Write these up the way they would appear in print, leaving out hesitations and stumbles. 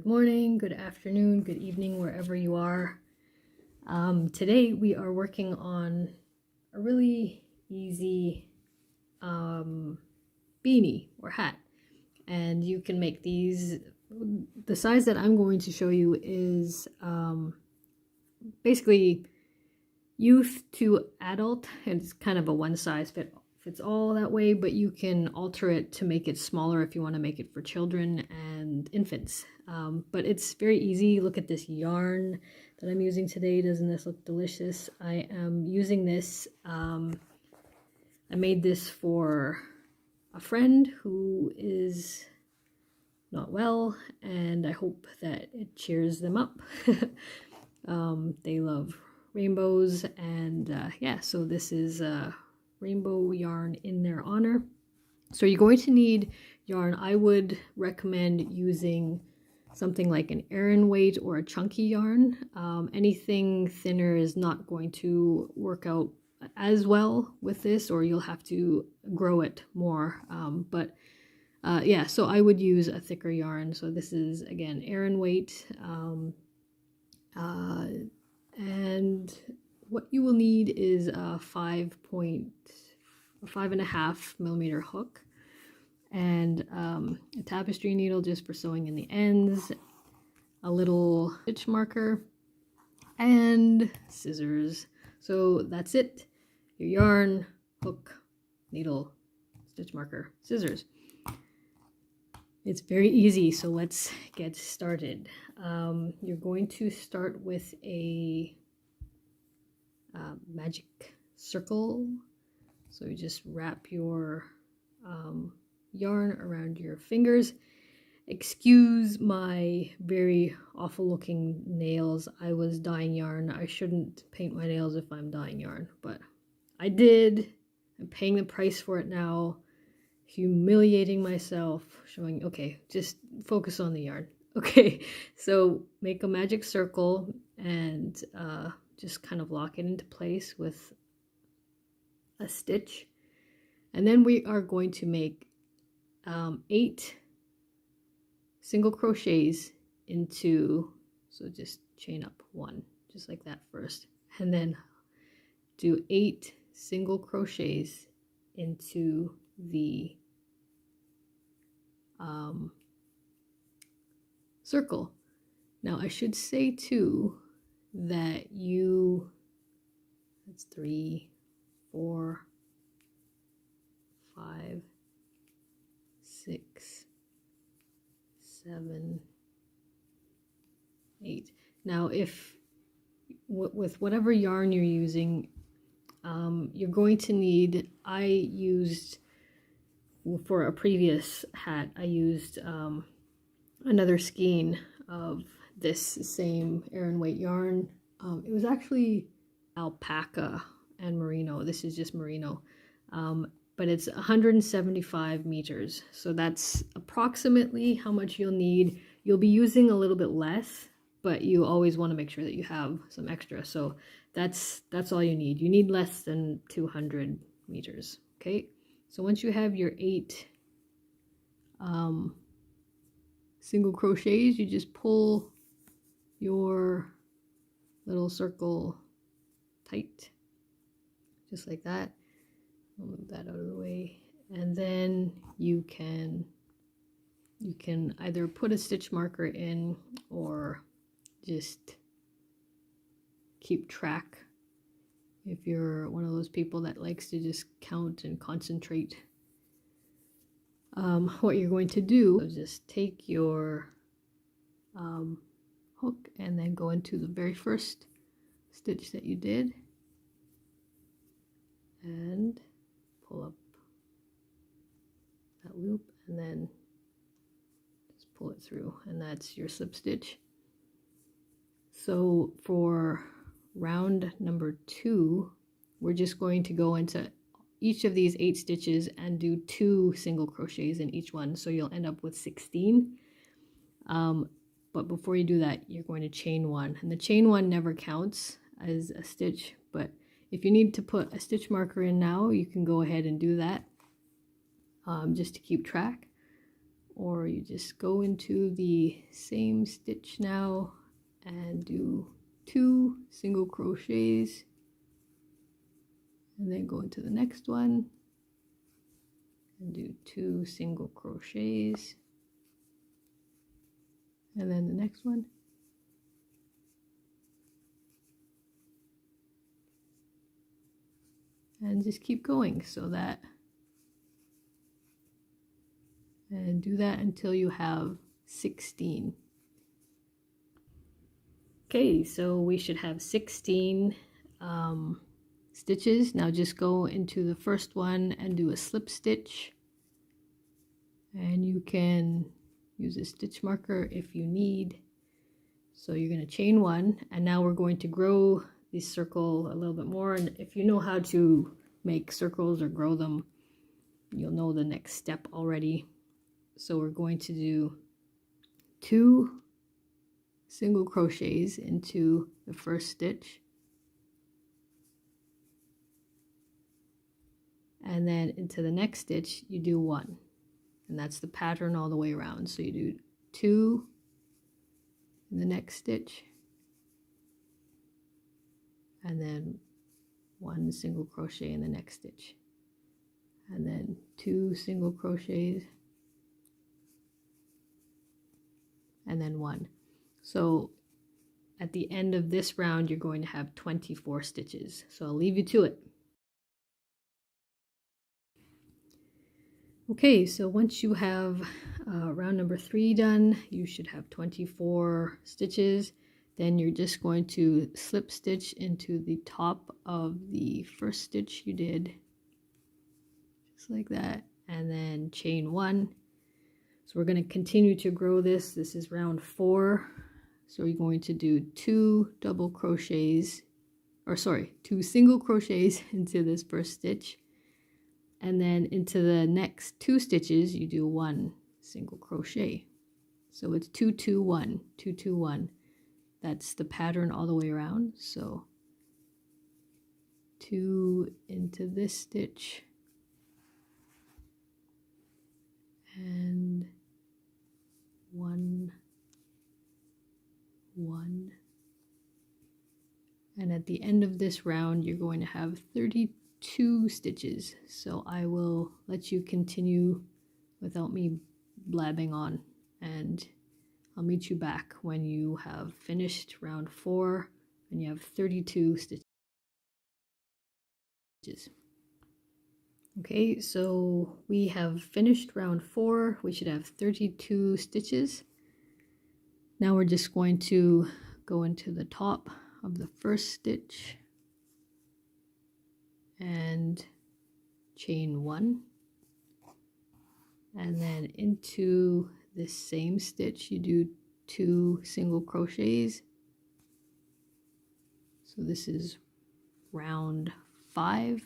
Good morning, good afternoon, good evening, wherever you are. Today we are working on a really easy beanie or hat, and you can make these. The size that I'm going to show you is basically youth to adult, and it's kind of a one size fits all that way, but you can alter it to make it smaller if you want to make it for children and infants. But it's very easy. Look at this yarn that I'm using today. Doesn't this look delicious? I am using this. I made this for a friend who is not well, and I hope that it cheers them up. They love rainbows, and yeah, so this is rainbow yarn in their honor. So you're going to need yarn. I would recommend using something like an Aran weight or a chunky yarn. Anything thinner is not going to work out as well with this, or you'll have to grow it more. Yeah, so I would use a thicker yarn. So this is, again, Aran weight. And what you will need is a 5.5 millimeter hook, and a tapestry needle just for sewing in the ends, a little stitch marker, and scissors. So that's it. Your yarn, hook, needle, stitch marker, scissors. It's very easy, so let's get started. You're going to start with a magic circle. So you just wrap your yarn around your fingers. Excuse my very awful looking nails. I was dyeing yarn. I shouldn't paint my nails if I'm dyeing yarn, but I did. I'm paying the price for it now. Humiliating myself, showing, okay, just focus on the yarn. Okay, so make a magic circle and just kind of lock it into place with a stitch. And then we are going to make 8 single crochets into, so just chain up 1, just like that first, and then do 8 single crochets into the circle. Now I should say too that that's 3, 4, 5, 6, 7, 8. Now if with whatever yarn you're using, you're going to need, I used, for a previous hat, I used another skein of this same Aran weight yarn. It was actually alpaca and merino. This is just merino, but it's 175 meters. So that's approximately how much you'll need. You'll be using a little bit less, but you always want to make sure that you have some extra. So that's all you need. You need less than 200 meters. Okay. So once you have your 8 single crochets, you just pull your little circle tight, just like that. I'll move that out of the way, and then you can either put a stitch marker in or just keep track. If you're one of those people that likes to just count and concentrate, what you're going to do is just take your hook and then go into the very first stitch that you did and pull up that loop, and then just pull it through, and that's your slip stitch. So for round number 2, we're just going to go into each of these 8 stitches and do 2 single crochets in each one, so you'll end up with 16. But before you do that, you're going to chain 1, and the chain 1 never counts as a stitch, but if you need to put a stitch marker in now, you can go ahead and do that, just to keep track, or you just go into the same stitch now and do 2 single crochets, and then go into the next one and do 2 single crochets, and then the next one, and just keep going so that, and do that until you have 16. Okay, so we should have 16 stitches. Now just go into the first one and do a slip stitch, and you can use a stitch marker if you need. So you're going to chain 1, and now we're going to grow the circle a little bit more. And if you know how to make circles or grow them, you'll know the next step already. So we're going to do 2 single crochets into the first stitch, and then into the next stitch you do 1, and that's the pattern all the way around. So you do 2 in the next stitch, and then 1 single crochet in the next stitch, and then 2 single crochets, and then 1. So at the end of this round you're going to have 24 stitches. So I'll leave you to it. Okay, so once you have round number 3 done, you should have 24 stitches. Then you're just going to slip stitch into the top of the first stitch you did, just like that, and then chain 1. So we're going to continue to grow this. This is round 4. So you're going to do 2 double crochets, or sorry, 2 single crochets into this first stitch. And then into the next 2 stitches, you do 1 single crochet. So it's 2, 2, 1, 2, 2, 1. That's the pattern all the way around. So 2 into this stitch, and 1, 1. And at the end of this round, you're going to have 32 stitches. So I will let you continue without me blabbing on, and I'll meet you back when you have finished round 4 and you have 32 stitches. Okay, so we have finished round 4. We should have 32 stitches. Now we're just going to go into the top of the first stitch and chain 1, and then into this same stitch you do 2 single crochets. So this is round 5,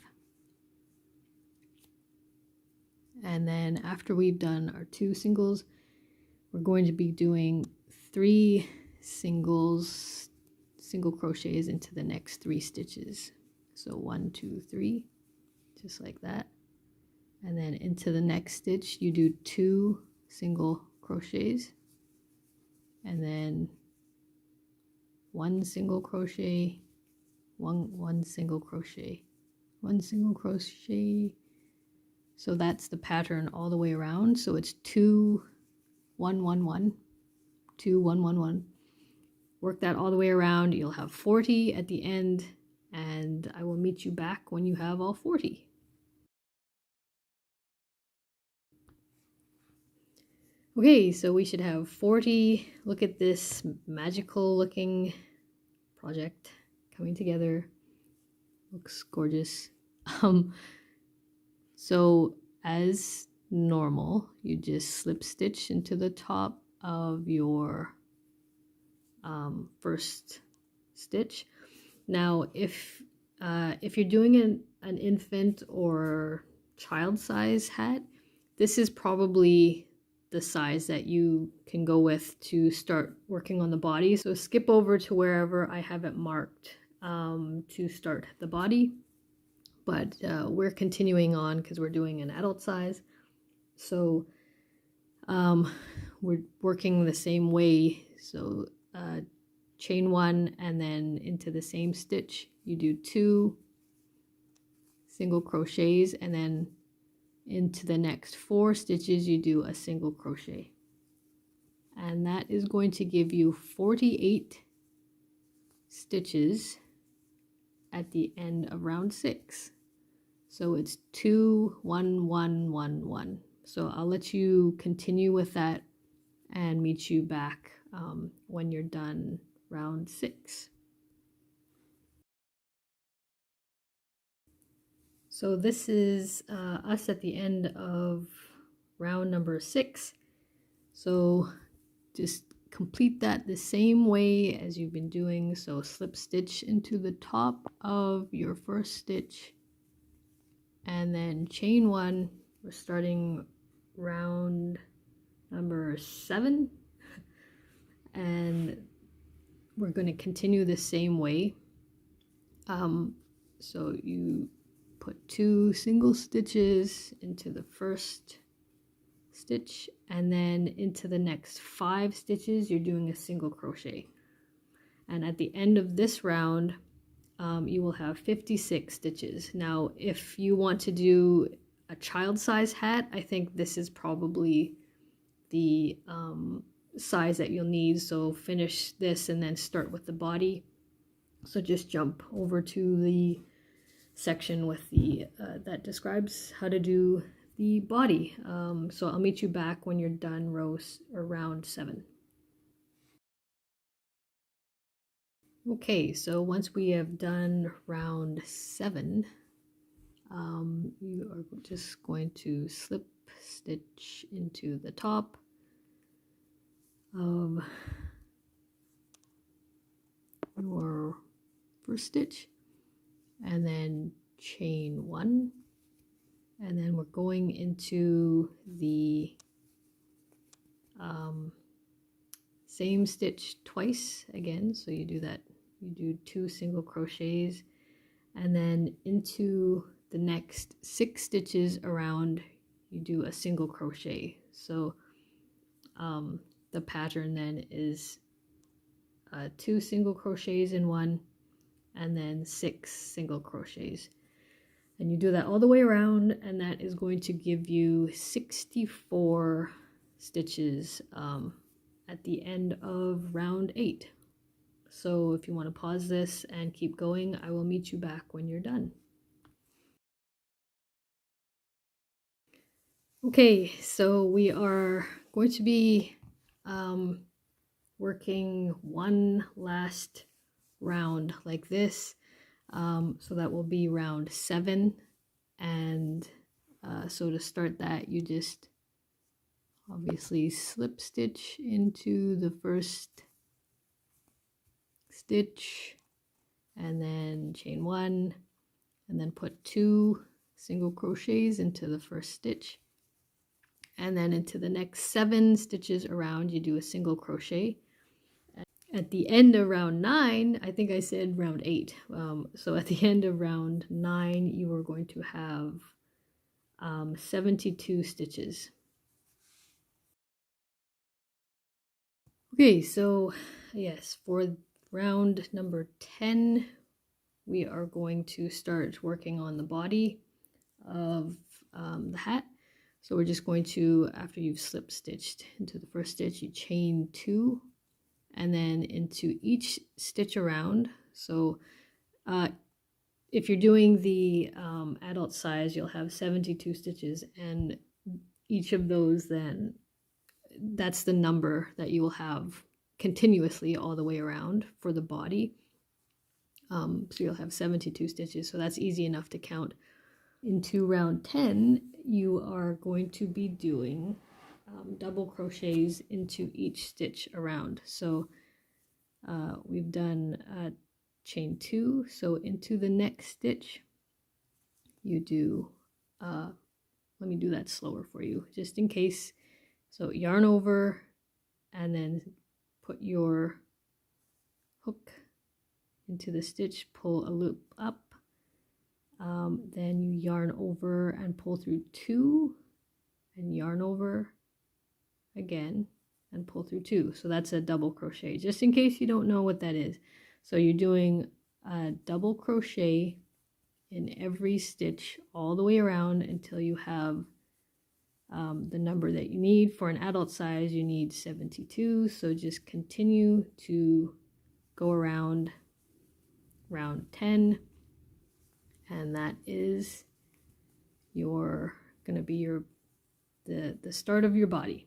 and then after we've done our 2 singles, we're going to be doing 3 single crochets into the next 3 stitches. So 1, 2, 3, just like that, and then into the next stitch you do 2 single crochets, and then 1 single crochet, one single crochet, 1 single crochet. So that's the pattern all the way around. So it's 2, 1, 1, 1, 2, 1, 1, 1. Work that all the way around. You'll have 40 at the end, and I will meet you back when you have all 40. Okay, so we should have 40. Look at this magical looking project coming together. Looks gorgeous. So as normal, you just slip stitch into the top of your first stitch. Now if you're doing an infant or child size hat, this is probably the size that you can go with to start working on the body. So skip over to wherever I have it marked to start the body, but we're continuing on because we're doing an adult size. So we're working the same way. So chain 1 and then into the same stitch you do 2 single crochets, and then into the next 4 stitches you do a single crochet, and that is going to give you 48 stitches at the end of round 6. So it's 2 1 1 1 1. So I'll let you continue with that and meet you back when you're done round 6. So this is us at the end of round number 6. So just complete that the same way as you've been doing. So slip stitch into the top of your first stitch and then chain 1. We're starting round number 7, and we're going to continue the same way. So you put 2 single stitches into the first stitch, and then into the next 5 stitches you're doing a single crochet, and at the end of this round you will have 56 stitches. Now if you want to do a child size hat, I think this is probably the size that you'll need. So finish this and then start with the body. So just jump over to the section with the that describes how to do the body. So I'll meet you back when you're done round 7. Okay, so once we have done round 7, you are just going to slip stitch into the top of your first stitch and then chain 1, and then we're going into the same stitch twice again. So you do that, you do 2 single crochets, and then into the next 6 stitches around you do a single crochet. So the pattern then is 2 single crochets in one and then 6 single crochets, and you do that all the way around, and that is going to give you 64 stitches at the end of round 8. So if you want to pause this and keep going, I will meet you back when you're done. Okay, so we are going to be working one last round like this. So that will be round 7, and so to start that you just obviously slip stitch into the first stitch and then chain 1, and then put 2 single crochets into the first stitch, and then into the next 7 stitches around you do a single crochet. At the end of round 9, I think I said round 8, so at the end of round 9 you are going to have 72 stitches. Okay, so yes, for round number 10 we are going to start working on the body of the hat. So we're just going to, after you've slip stitched into the first stitch, you chain 2 and then into each stitch around. So if you're doing the adult size, you'll have 72 stitches, and each of those, then that's the number that you will have continuously all the way around for the body. So you'll have 72 stitches, so that's easy enough to count. Into round 10 you are going to be doing double crochets into each stitch around. So we've done chain 2, so into the next stitch you do let me do that slower for you just in case. So yarn over and then put your hook into the stitch, pull a loop up, then you yarn over and pull through 2 and yarn over again, and pull through 2. So that's a double crochet, just in case you don't know what that is. So you're doing a double crochet in every stitch all the way around until you have the number that you need. For an adult size, you need 72. So just continue to go around round 10, and that is your going to be your the start of your body.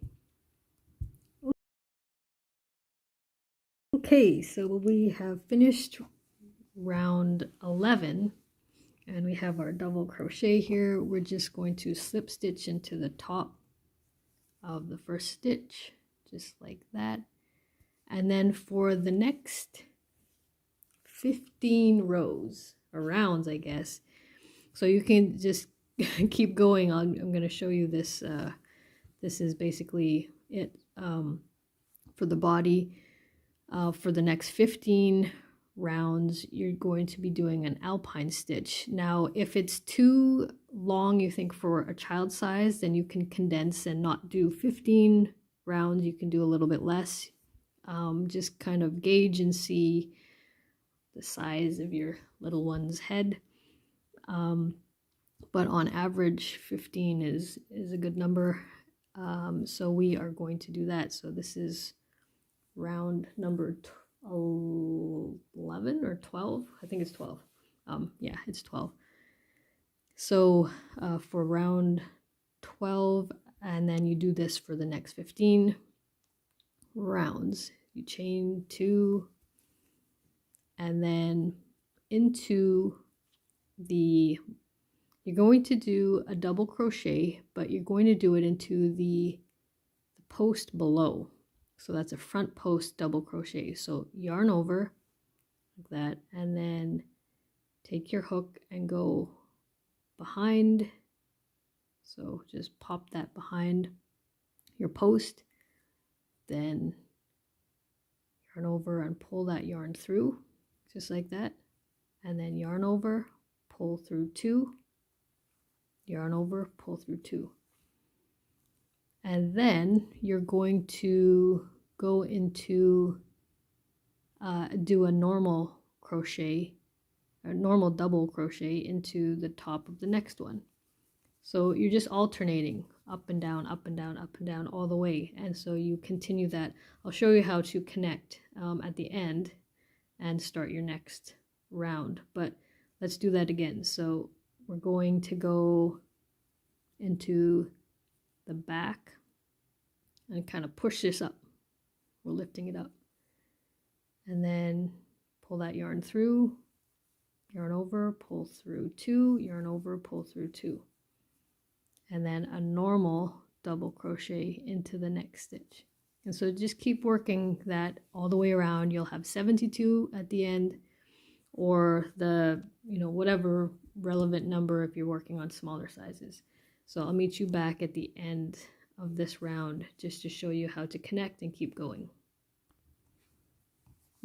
Okay, so we have finished round 11, and we have our double crochet here. We're just going to slip stitch into the top of the first stitch, just like that. And then for the next 15 rows, or rounds, I guess, so you can just keep going. I'm going to show you this. This is basically it for the body. For the next 15 rounds, you're going to be doing an alpine stitch. Now, if it's too long, you think, for a child size, then you can condense and not do 15 rounds. You can do a little bit less. Just kind of gauge and see the size of your little one's head. But on average, 15 is a good number. So we are going to do that. So this is round number 11 or 12. I think it's 12. Yeah, it's 12. So for round 12, and then you do this for the next 15 rounds. You chain 2, and then into the, you're going to do a double crochet, but you're going to do it into the post below. So that's a front post double crochet. So yarn over like that, and then take your hook and go behind. So just pop that behind your post, then yarn over and pull that yarn through, just like that, and then yarn over, pull through 2, yarn over, pull through 2. And then you're going to go into do a normal crochet, a normal double crochet into the top of the next one. So you're just alternating up and down, up and down, up and down all the way. And so you continue that. I'll show you how to connect at the end and start your next round. But let's do that again. So we're going to go into the back and kind of push this up. We're lifting it up, and then pull that yarn through, yarn over, pull through 2, yarn over, pull through 2, and then a normal double crochet into the next stitch. And so just keep working that all the way around. You'll have 72 at the end, or the, whatever relevant number if you're working on smaller sizes. So I'll meet you back at the end of this round just to show you how to connect and keep going.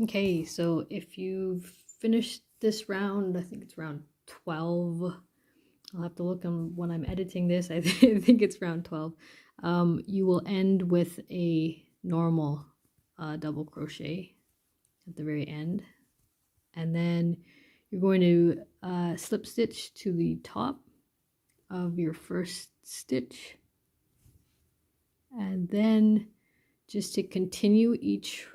Okay, so if you've finished this round, I think it's round 12. I'll have to look on when I'm editing this. I think it's round 12. You will end with a normal double crochet at the very end, and then you're going to slip stitch to the top of your first stitch, and then just to continue each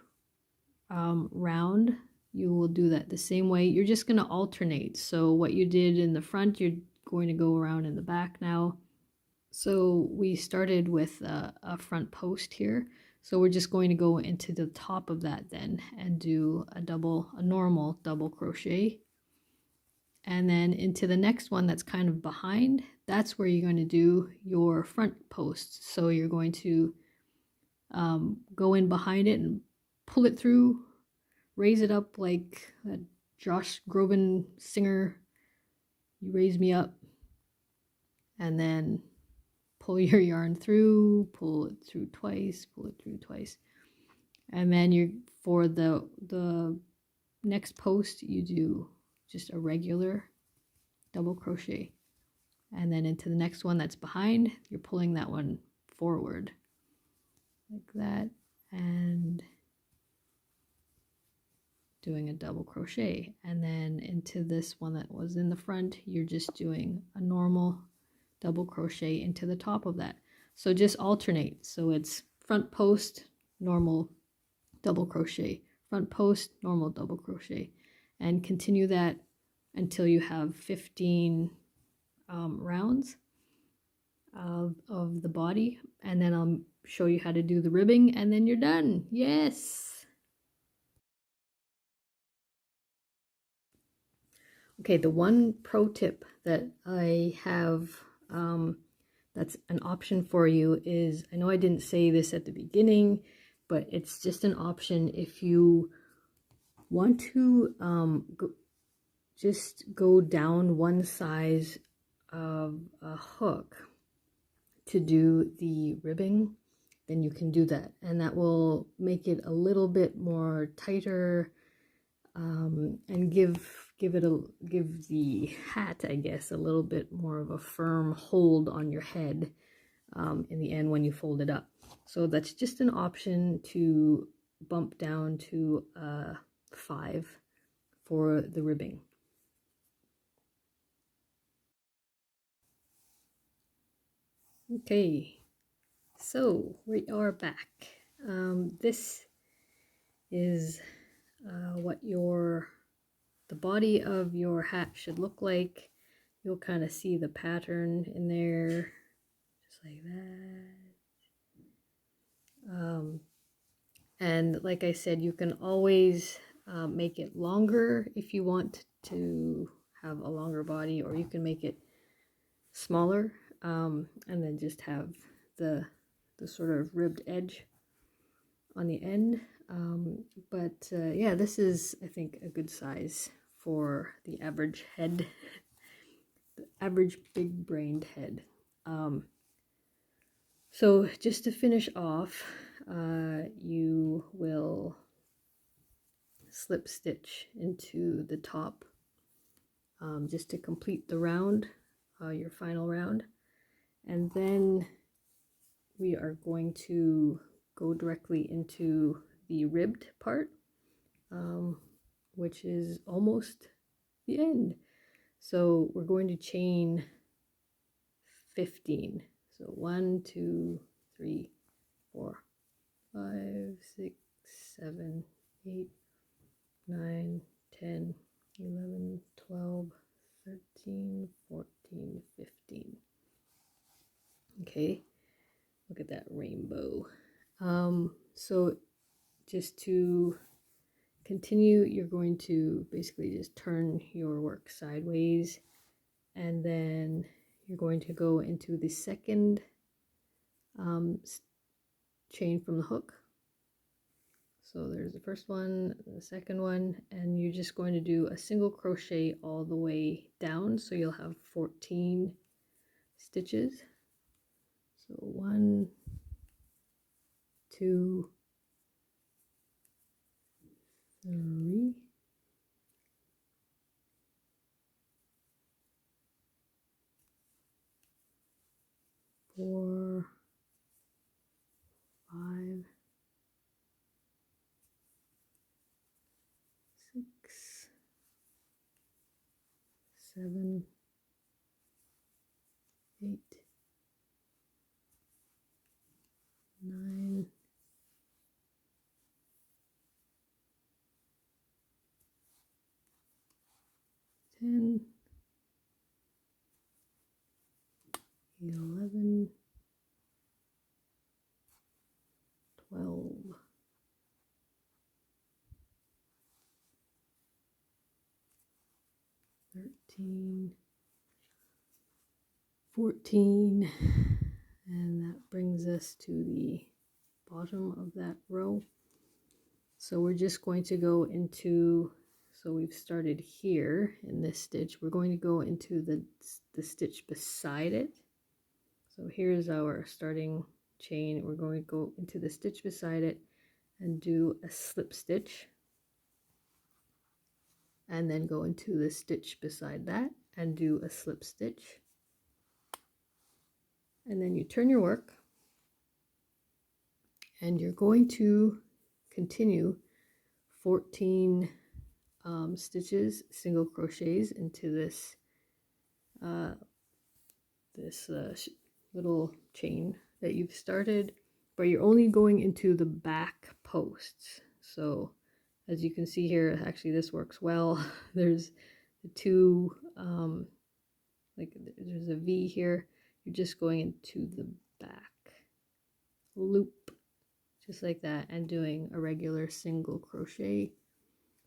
round, you will do that the same way. You're just going to alternate. So what you did in the front, you're going to go around in the back now. So we started with a front post here, so we're just going to go into the top of that then and do a normal double crochet, and then into the next one that's kind of behind. That's where you're going to do your front post. So you're going to go in behind it and pull it through, raise it up like that Josh Groban singer, "You Raise Me Up," and then pull your yarn through, pull it through twice, pull it through twice, and then for the next post you do just a regular double crochet, and then into the next one that's behind, you're pulling that one forward. like that, and doing a double crochet, and then into this one that was in the front you're just doing a normal double crochet into the top of that. So just alternate, so it's front post, normal double crochet, front post, normal double crochet, and continue that until you have 15 rounds of the body, and then I'll show you how to do the ribbing, and then you're done. Yes. Okay, the one pro tip that I have that's an option for you is, I know I didn't say this at the beginning, but it's just an option if you want to just go down one size of a hook to do the ribbing, then you can do that, and that will make it a little bit more tighter, and give the hat, I guess, a little bit more of a firm hold on your head in the end when you fold it up. So that's just an option to bump down to 5 for the ribbing. Okay, so we are back. This is what the body of your hat should look like. You'll kind of see the pattern in there, just like that. And like I said, you can always make it longer if you want to have a longer body, or you can make it smaller, and then just have the sort of ribbed edge on the end. But yeah, this is, I think, a good size for the average head, the average big-brained head. So just to finish off, you will slip stitch into the top, just to complete the round, your final round, and then we are going to go directly into the ribbed part, which is almost the end. So we're going to chain 15. So 1, 2, 3, 4, 5, 6, 7, 8, 9, 10, 11, 12, 13, 14, 15. Okay, look at that rainbow. So just to continue, you're going to basically just turn your work sideways, and then you're going to go into the second chain from the hook. So there's the first one, the second one, and you're just going to do a single crochet all the way down, so you'll have 14 stitches. So 1, 2, 3, 4, 5, 6, 7, 8, 9, 10, 11, 12, 13, 14, and that brings us to the bottom of that row. So we're just going to go into, so we've started here in this stitch, we're going to go into the stitch beside it. So here's our starting chain. We're going to go into the stitch beside it and do a slip stitch, and then go into the stitch beside that and do a slip stitch, and then you turn your work, And you're going to continue 14 stitches, single crochets into this little chain that you've started, but you're only going into the back posts. So as you can see here, actually this works well. There's the two like there's a V here. You're just going into the back loop just like that and doing a regular single crochet.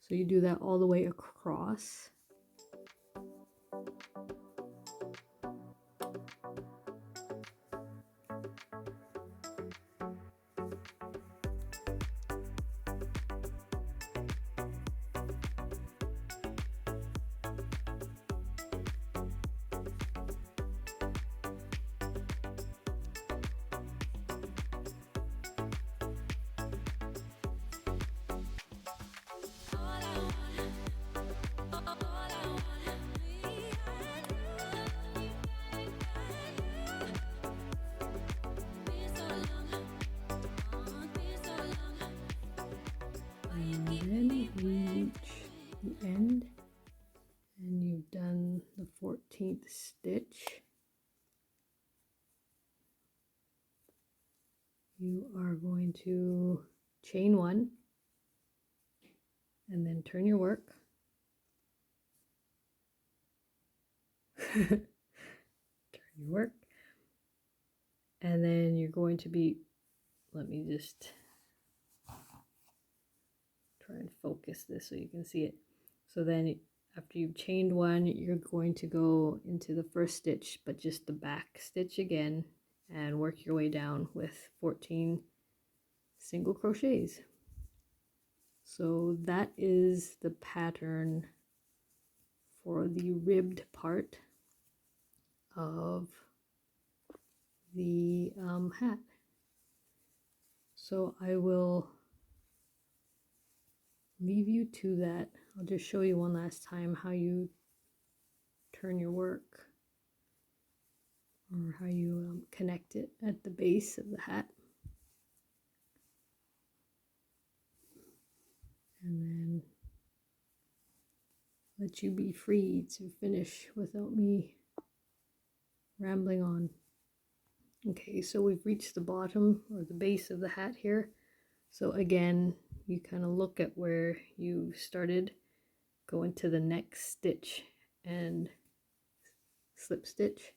So you do that all the way across. And then you reach the end and you've done the 14th stitch. You are going to chain one and then turn your work. Turn your work. And then you're going to be, let me just try and focus this so you can see it. So then after you've chained one, you're going to go into the first stitch, but just the back stitch again, and work your way down with 14 single crochets. So that is the pattern for the ribbed part of the hat. So I will leave you to that. I'll just show you one last time how you turn your work, or how you connect it at the base of the hat. And then let you be free to finish without me rambling on. Okay, so we've reached the bottom or the base of the hat here. So again, you kind of look at where you started, go into the next stitch and slip stitch,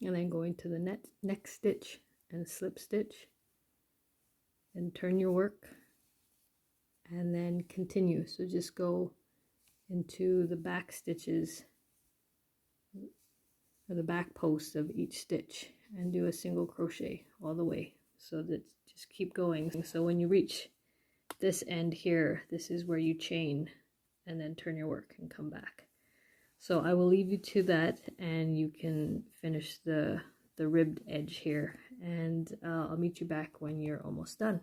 and then go into the next stitch and slip stitch, and turn your work, and then continue. So just go into the back stitches or the back post of each stitch and do a single crochet all the way. So that just keep going. So when you reach this end here, this is where you chain and then turn your work and come back. So I will leave you to that, and you can finish the ribbed edge here, and I'll meet you back when you're almost done.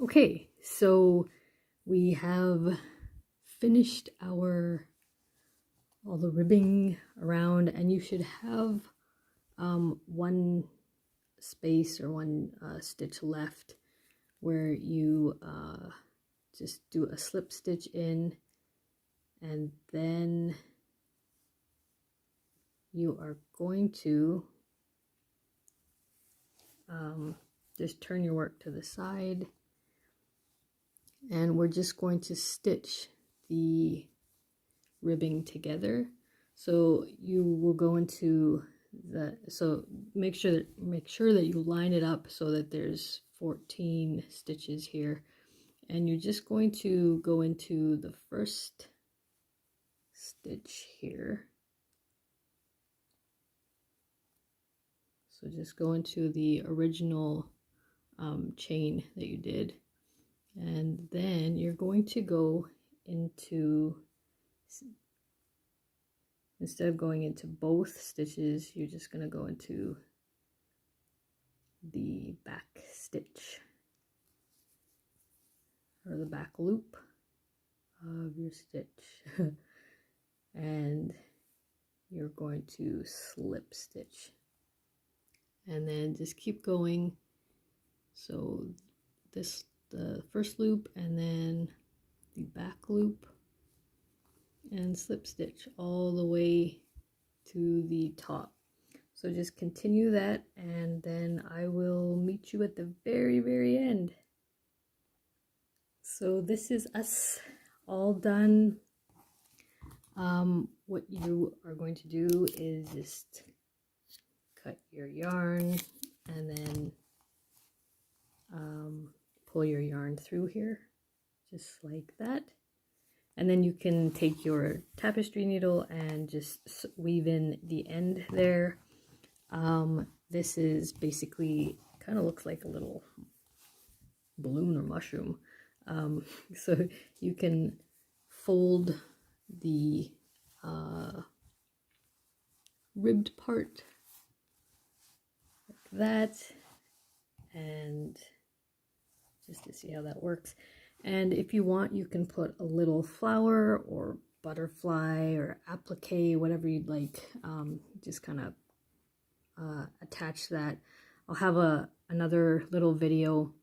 Okay, so we have finished all the ribbing around, and you should have one space or one stitch left where you just do a slip stitch in, and then you are going to just turn your work to the side, and we're just going to stitch the ribbing together. So you will go into so make sure that you line it up so that there's 14 stitches here, and you're just going to go into the first stitch here. So just go into the original chain that you did, and then you're going to go into, instead of going into both stitches, you're just going to go into the back stitch or the back loop of your stitch. And you're going to slip stitch, and then just keep going. So this, the first loop, and then the back loop, and slip stitch all the way to the top. So just continue that, and then I will meet you at the very end. So this is us all done. What you are going to do is just cut your yarn and then pull your yarn through here, just like that. And then you can take your tapestry needle and just weave in the end there. This is basically, kind of looks like a little balloon or mushroom. So you can fold the ribbed part like that, and just to see how that works. And if you want, you can put a little flower or butterfly or applique, whatever you'd like. Just kind of attach that. I'll have another little video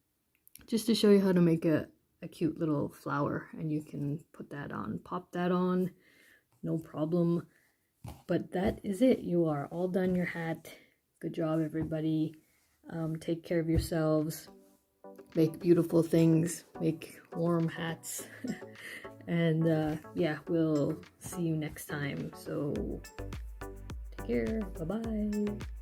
just to show you how to make a cute little flower, and you can put that on, pop that on, no problem. But that is it. You are all done your hat. Good job, everybody. Take care of yourselves. Make beautiful things. Make warm hats. And yeah, we'll see you next time. So take care. Bye-bye.